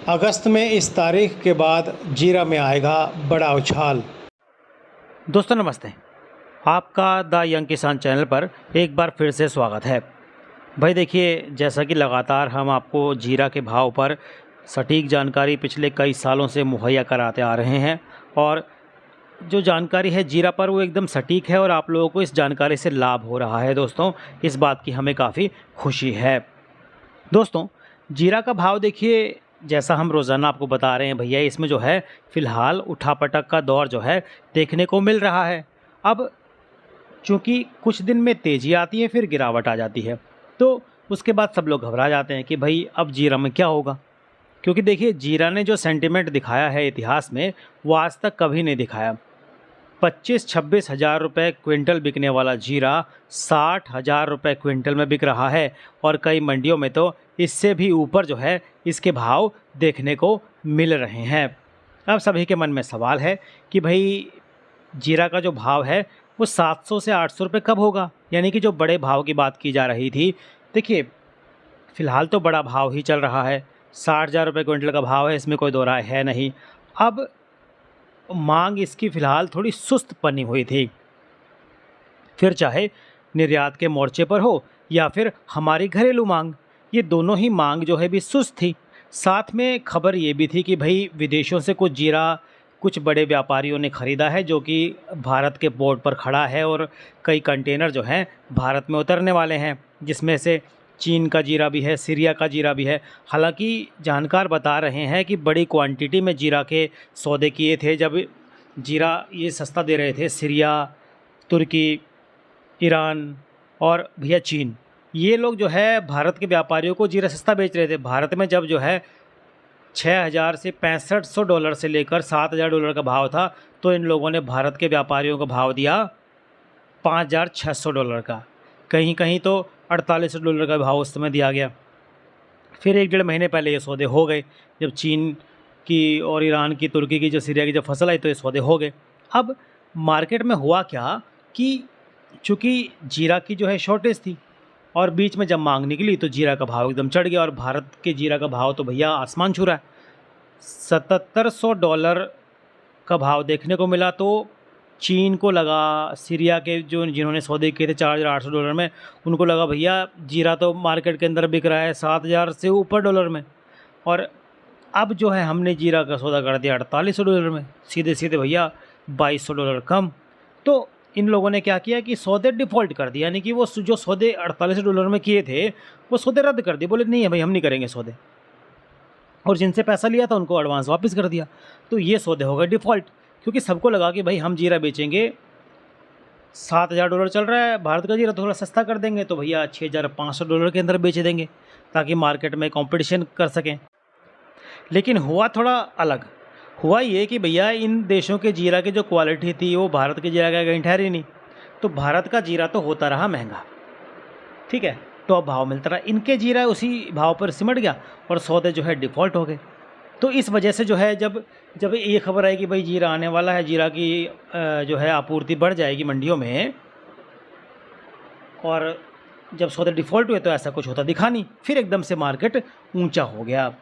अगस्त में इस तारीख के बाद जीरा में आएगा बड़ा उछाल। दोस्तों नमस्ते, आपका द यंग किसान चैनल पर एक बार फिर से स्वागत है। भाई देखिए, जैसा कि लगातार हम आपको जीरा के भाव पर सटीक जानकारी पिछले कई सालों से मुहैया कराते आ रहे हैं और जो जानकारी है जीरा पर वो एकदम सटीक है और आप लोगों को इस जानकारी से लाभ हो रहा है। दोस्तों, इस बात की हमें काफ़ी खुशी है। दोस्तों, जीरा का भाव देखिए, जैसा हम रोज़ाना आपको बता रहे हैं भैया, इसमें जो है फ़िलहाल उठापटक का दौर जो है देखने को मिल रहा है। अब चूँकि कुछ दिन में तेज़ी आती है, फिर गिरावट आ जाती है, तो उसके बाद सब लोग घबरा जाते हैं कि भाई अब जीरा में क्या होगा। क्योंकि देखिए, जीरा ने जो सेंटिमेंट दिखाया है इतिहास में, वो आज तक कभी नहीं दिखाया। 25-26 हज़ार रुपये क्विंटल बिकने वाला जीरा 60 हज़ार रुपये क्विंटल में बिक रहा है और कई मंडियों में तो इससे भी ऊपर जो है इसके भाव देखने को मिल रहे हैं। अब सभी के मन में सवाल है कि भाई जीरा का जो भाव है वो 700 से 800 रुपये कब होगा, यानी कि जो बड़े भाव की बात की जा रही थी। देखिए, फ़िलहाल तो बड़ा भाव ही चल रहा है, 60 हज़ार रुपये क्विंटल का भाव है, इसमें कोई दो राय है नहीं। अब मांग इसकी फ़िलहाल थोड़ी सुस्त बनी हुई थी, फिर चाहे निर्यात के मोर्चे पर हो या फिर हमारी घरेलू मांग, ये दोनों ही मांग जो है भी सुस्त थी। साथ में खबर ये भी थी कि भाई विदेशों से कुछ जीरा कुछ बड़े व्यापारियों ने ख़रीदा है, जो कि भारत के पोर्ट पर खड़ा है और कई कंटेनर जो हैं भारत में उतरने वाले हैं, जिसमें से चीन का जीरा भी है, सीरिया का जीरा भी है। हालांकि जानकार बता रहे हैं कि बड़ी क्वांटिटी में जीरा के सौदे किए थे जब जीरा ये सस्ता दे रहे थे सीरिया, तुर्की, ईरान और भैया चीन। ये लोग जो है भारत के व्यापारियों को जीरा सस्ता बेच रहे थे। भारत में जब जो है 6,000 से $6500 से लेकर $7,000 का भाव था, तो इन लोगों ने भारत के व्यापारियों को भाव दिया $5,600 का। कहीं कहीं तो $4800 का भाव उस समय दिया गया। फिर 1-1.5 महीने पहले ये सौदे हो गए, जब चीन की और ईरान की, तुर्की की, जो सीरिया की जब फसल आई तो ये सौदे हो गए। अब मार्केट में हुआ क्या कि चूँकि जीरा की जो है शॉर्टेज थी और बीच में जब मांग निकली तो जीरा का भाव एकदम चढ़ गया और भारत के जीरा का भाव तो भैया आसमान छू रहा है। $7700 का भाव देखने को मिला। तो चीन को लगा, सीरिया के जो जिन्होंने सौदे किए थे $4800 में, उनको लगा भैया जीरा तो मार्केट के अंदर बिक रहा है 7000 से ऊपर डॉलर में, और अब जो है हमने जीरा का सौदा कर दिया $4800 में, सीधे सीधे भैया $2200 कम। तो इन लोगों ने क्या किया कि सौदे डिफ़ॉल्ट कर दिया, यानी कि वो जो सौदे $4800 में किए थे वो सौदे रद्द कर दिए। बोले नहीं है भाई, हम नहीं करेंगे सौदे, और जिनसे पैसा लिया था उनको एडवांस वापस कर दिया। तो ये सौदे हो गए डिफ़ॉल्ट, क्योंकि सबको लगा कि भाई हम जीरा बेचेंगे, $7000 चल रहा है भारत का जीरा, थोड़ा सस्ता कर देंगे तो भैया $6500 के अंदर बेच देंगे ताकि मार्केट में कंपटीशन कर सकें। लेकिन हुआ थोड़ा अलग। हुआ ये कि भैया इन देशों के जीरा की जो क्वालिटी थी वो भारत के जीरा का कहीं ठहरी नहीं। तो भारत का जीरा तो होता रहा महंगा, ठीक है, टॉप भाव मिलता रहा, इनके जीरा उसी भाव पर सिमट गया और सौदे जो है डिफ़ॉल्ट हो गए। तो इस वजह से जो है जब जब ये खबर आई कि भाई जीरा आने वाला है, जीरा की जो है आपूर्ति बढ़ जाएगी मंडियों में, और जब सौदे डिफ़ॉल्ट हुए तो ऐसा कुछ होता दिखा नहीं। फिर एकदम से मार्केट ऊंचा हो गया।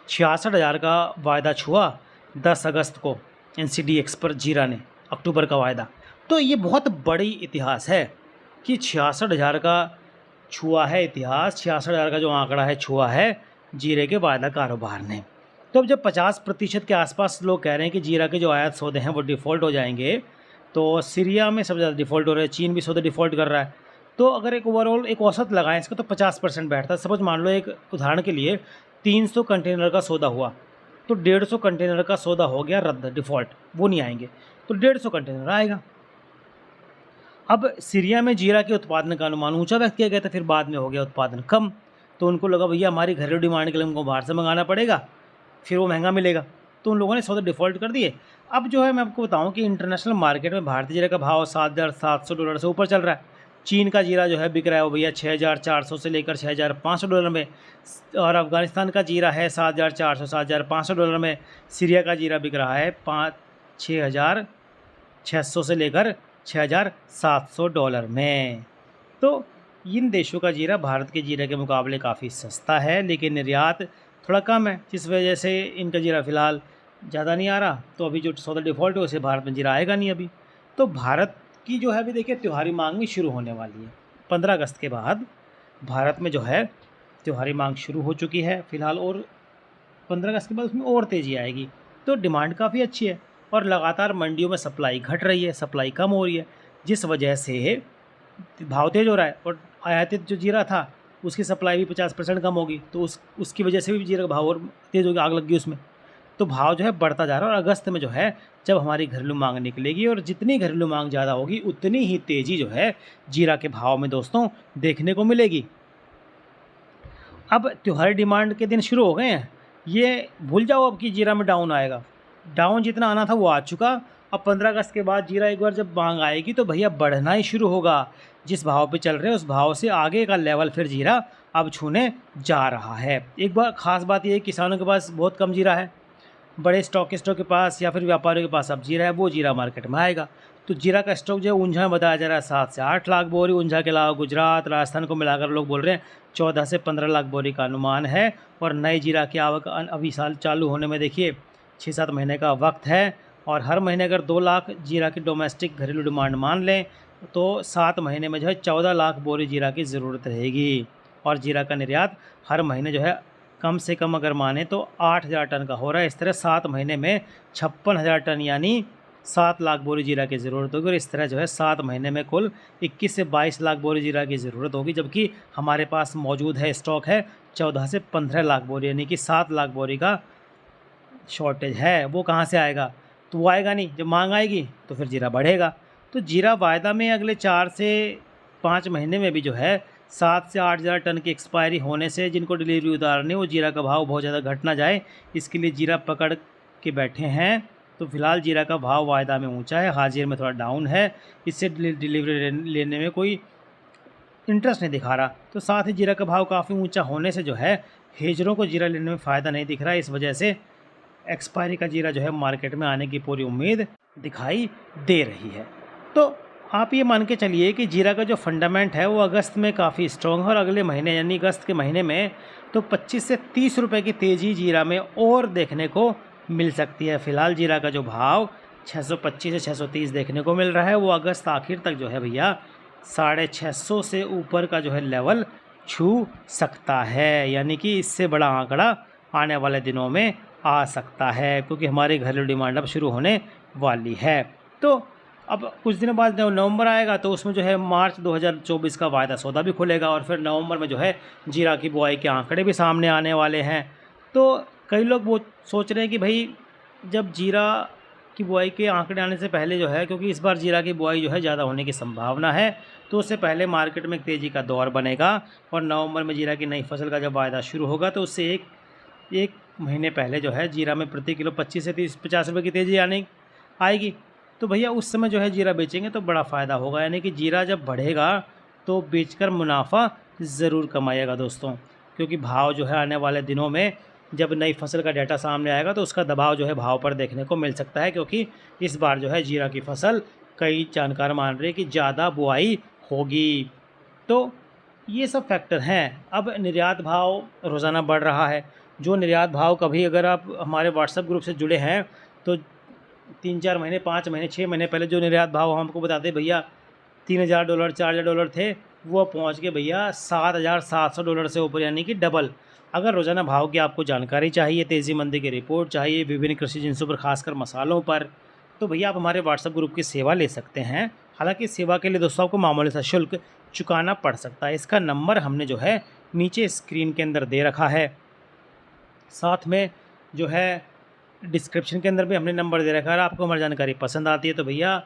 66,000 का वायदा छुआ 10 अगस्त को NCDX पर जीरा ने, अक्टूबर का वायदा। तो ये बहुत बड़ी इतिहास है कि 66,000 का छुआ है इतिहास, 66,000 का जो आंकड़ा है छुआ है जीरे के वायदा कारोबार ने। तो अब जब 50% के आसपास लोग कह रहे हैं कि जीरा के जो आयात सौदे हैं वो डिफ़ॉल्ट हो जाएंगे, तो सीरिया में सबसे ज़्यादा डिफ़ॉल्ट हो रहे हैं, चीन भी सौदे डिफ़ॉल्ट कर रहा है। तो अगर एक ओवरऑल एक औसत लगाएं इसका तो 50% बैठता है। सपोज मान लो, एक उदाहरण के लिए 300 कंटेनर का सौदा हुआ, तो 150 कंटेनर का सौदा हो गया रद्द, डिफ़ॉल्ट, वो नहीं आएंगे, तो 150 कंटेनर आएगा। अब सीरिया में जीरा के उत्पादन का अनुमान ऊंचा व्यक्त किया गया था, फिर बाद में हो गया उत्पादन कम, तो उनको लगा भैया हमारी घरेलू डिमांड के लिए हमको बाहर से मंगाना पड़ेगा, फिर वो महंगा मिलेगा, तो उन लोगों ने सौदे डिफ़ॉल्ट कर दिए। अब जो है मैं आपको बताऊं कि इंटरनेशनल मार्केट में भारतीय जीरा का भाव $7,700 से ऊपर चल रहा है। चीन का जीरा जो है बिक रहा है वो भैया 6,400 से लेकर $6,500 में, और अफ़गानिस्तान का जीरा है 7,400 $7,500 में। सीरिया का जीरा बिक रहा है 6,600 से लेकर $6,700 में। तो इन देशों का जीरा भारत के जीरे के मुकाबले काफ़ी सस्ता है, लेकिन निर्यात थोड़ा कम है, जिस वजह से इनका जीरा फ़िलहाल ज़्यादा नहीं आ रहा। तो अभी जो सौदा डिफ़ॉल्ट है उसे भारत में जीरा आएगा नहीं अभी। तो भारत की जो है अभी देखिए त्योहारी मांग भी शुरू होने वाली है। 15 अगस्त के बाद भारत में जो है त्योहारी मांग शुरू हो चुकी है फ़िलहाल, और 15 अगस्त के बाद उसमें और तेज़ी आएगी। तो डिमांड काफ़ी अच्छी है और लगातार मंडियों में सप्लाई घट रही है, सप्लाई कम हो रही है, जिस वजह से भाव तेज़ हो रहा है। और आयातित जो जीरा था उसकी सप्लाई भी 50% कम होगी, तो उसकी वजह से भी जीरा का भाव और तेज़ होगी, आग लग गई उसमें। तो भाव जो है बढ़ता जा रहा है। और अगस्त में जो है जब हमारी घरेलू मांग निकलेगी और जितनी घरेलू मांग ज़्यादा होगी उतनी ही तेज़ी जो है जीरा के भाव में दोस्तों देखने को मिलेगी। अब त्योहारी डिमांड के दिन शुरू हो गए हैं, ये भूल जाओ अब कि जीरा में डाउन आएगा। डाउन जितना आना था वो आ चुका। अब 15 अगस्त के बाद जीरा एक बार जब मांग आएगी तो भैया बढ़ना ही शुरू होगा। जिस भाव पे चल रहे हैं उस भाव से आगे का लेवल फिर जीरा अब छूने जा रहा है। एक बार ख़ास बात ये है, किसानों के पास बहुत कम जीरा है, बड़े स्टॉकिस्टों के पास या फिर व्यापारियों के पास अब जीरा है, वो जीरा मार्केट में आएगा। तो जीरा का स्टॉक जो है ऊंझा में बताया जा रहा है 7 से 8 लाख बोरी। ऊंझा के अलावा गुजरात, राजस्थान को मिलाकर लोग बोल रहे हैं 14 से 15 लाख बोरी का अनुमान है। और नई जीरा की आवक अभी साल चालू होने में देखिए 6-7 महीने का वक्त है। और हर महीने अगर 2 लाख जीरा की डोमेस्टिक घरेलू डिमांड मान लें तो 7 महीने में जो है 14 लाख बोरी जीरा की ज़रूरत रहेगी। और जीरा का निर्यात हर महीने जो है कम से कम अगर माने तो 8,000 टन का हो रहा है। इस तरह 7 महीने में 56,000 टन यानी 7 लाख बोरी जीरा की ज़रूरत होगी। और इस तरह जो है 7 महीने में कुल 21 से 22 लाख बोरी जीरा की ज़रूरत होगी, जबकि हमारे पास मौजूद है स्टॉक है 14 से 15 लाख बोरी, यानी कि 7 लाख बोरी का शॉर्टेज है। वो कहाँ से आएगा? तो वो आएगा नहीं, जब मांग आएगी तो फिर जीरा बढ़ेगा। तो जीरा वायदा में अगले 4 से 5 महीने में भी जो है 7 से 8,000 टन की एक्सपायरी होने से जिनको डिलीवरी उतारनी है वो जीरा का भाव बहुत ज़्यादा घट ना जाए, इसके लिए जीरा पकड़ के बैठे हैं। तो फिलहाल जीरा का भाव वायदा में ऊंचा है, हाजिर में थोड़ा डाउन है, इससे डिलीवरी लेने में कोई इंटरेस्ट नहीं दिखा रहा। तो साथ ही जीरा का भाव काफ़ी ऊंचा होने से जो है हेजरों को जीरा लेने में फ़ायदा नहीं दिख रहा है। इस वजह से एक्सपायरी का जीरा जो है मार्केट में आने की पूरी उम्मीद दिखाई दे रही है। तो आप ये मान के चलिए कि जीरा का जो फंडामेंट है वो अगस्त में काफ़ी स्ट्रॉन्ग है और अगले महीने यानी अगस्त के महीने में तो 25 से 30 रुपए की तेज़ी जीरा में और देखने को मिल सकती है। फ़िलहाल जीरा का जो भाव 625 से 630 देखने को मिल रहा है, वो अगस्त आखिर तक जो है भैया 650 से ऊपर का जो है लेवल छू सकता है, यानी कि इससे बड़ा आंकड़ा आने वाले दिनों में आ सकता है, क्योंकि हमारी घरेलू डिमांड अब शुरू होने वाली है। तो अब कुछ दिनों बाद जब नवंबर आएगा तो उसमें जो है मार्च 2024 का वायदा सौदा भी खुलेगा और फिर नवंबर में जो है जीरा की बुआई के आंकड़े भी सामने आने वाले हैं। तो कई लोग वो सोच रहे हैं कि भाई जब जीरा की बुआई के आंकड़े आने से पहले जो है, क्योंकि इस बार जीरा की बुआई जो है ज़्यादा होने की संभावना है, तो उससे पहले मार्केट में एक तेज़ी का दौर बनेगा और नवंबर में जीरा की नई फसल का जब वायदा शुरू होगा तो उससे एक महीने पहले जो है जीरा में प्रति किलो 25 से 50 रुपये की तेज़ी आएगी। तो भैया उस समय जो है जीरा बेचेंगे तो बड़ा फ़ायदा होगा, यानी कि जीरा जब बढ़ेगा तो बेचकर मुनाफा ज़रूर कमाइएगा दोस्तों, क्योंकि भाव जो है आने वाले दिनों में जब नई फसल का डाटा सामने आएगा तो उसका दबाव जो है भाव पर देखने को मिल सकता है, क्योंकि इस बार जो है जीरा की फसल कई जानकार मान रहे हैं कि ज़्यादा बुआई होगी। तो ये सब फैक्टर हैं। अब निर्यात भाव रोज़ाना बढ़ रहा है, जो निर्यात भाव कभी अगर आप हमारे व्हाट्सएप ग्रुप से जुड़े हैं तो 3-4 महीने 5 महीने 6 महीने पहले जो निर्यात भाव हमको बताते भैया $3,000 $4,000 थे, वो पहुंच के भैया $7,700 से ऊपर, यानी कि डबल। अगर रोज़ाना भाव की आपको जानकारी चाहिए, तेज़ी मंदी की रिपोर्ट चाहिए विभिन्न कृषि जिनसों पर खासकर मसालों पर, तो भैया आप हमारे व्हाट्सएप ग्रुप की सेवा ले सकते हैं। हालांकि इस सेवा के लिए दोस्तों आपको मामूली सा शुल्क चुकाना पड़ सकता है। इसका नंबर हमने जो है नीचे स्क्रीन के अंदर दे रखा है, साथ में जो है डिस्क्रिप्शन के अंदर भी हमने नंबर दे रखा है। आपको हमारी जानकारी पसंद आती है तो भैया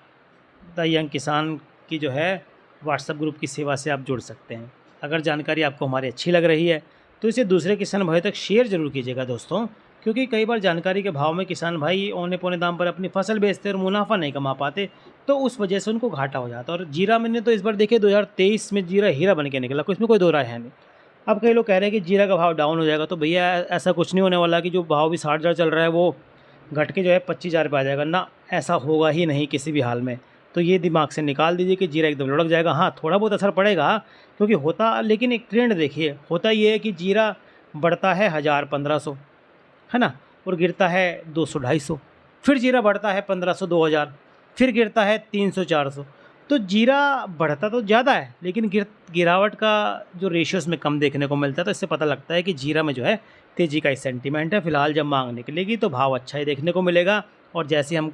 द यंग किसान की जो है व्हाट्सएप ग्रुप की सेवा से आप जुड़ सकते हैं। अगर जानकारी आपको हमारी अच्छी लग रही है तो इसे दूसरे किसान भाई तक शेयर ज़रूर कीजिएगा दोस्तों, क्योंकि कई बार जानकारी के भाव में किसान भाई औने पौने दाम पर अपनी फसल बेचते और मुनाफा नहीं कमा पाते, तो उस वजह से उनको घाटा हो जाता है। और जीरा मैंने तो इस बार देखिए 2023 में जीरा हीरा बन के निकला, इसमें कोई दो राय है नहीं। अब कई लोग कह रहे हैं कि जीरा का भाव डाउन हो जाएगा, तो भैया ऐसा कुछ नहीं होने वाला कि जो भाव भी 60,000 चल रहा है वो घट के जो है 25,000 पे आ जाएगा ना, ऐसा होगा ही नहीं किसी भी हाल में। तो ये दिमाग से निकाल दीजिए कि जीरा एकदम लुढ़क जाएगा। हाँ, थोड़ा बहुत असर पड़ेगा क्योंकि होता, लेकिन एक ट्रेंड देखिए, होता ये है कि जीरा बढ़ता है 1000-1500, है ना, और गिरता है 200-250। फिर जीरा बढ़ता है 1500-2000, फिर गिरता है 300-400। तो जीरा बढ़ता तो ज़्यादा है, लेकिन गिरावट का जो रेशियो इसमें कम देखने को मिलता है। तो इससे पता लगता है कि जीरा में जो है तेज़ी का ही सेंटीमेंट है। फिलहाल जब मांग निकलेगी तो भाव अच्छा ही देखने को मिलेगा। और जैसे हम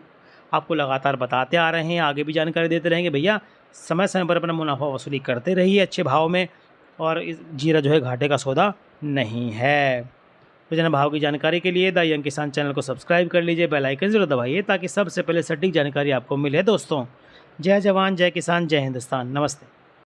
आपको लगातार बताते आ रहे हैं, आगे भी जानकारी देते रहेंगे, भैया समय समय पर अपना मुनाफा वसूली करते रहिए अच्छे भाव में, और इस जीरा जो है घाटे का सौदा नहीं है। तो जना भाव की जानकारी के लिए द यंग किसान चैनल को सब्सक्राइब कर लीजिए, बेल आइकन जरूर दबाइए ताकि सबसे पहले सटीक जानकारी आपको मिले। दोस्तों, जय जवान जय किसान जय हिंदुस्तान। नमस्ते।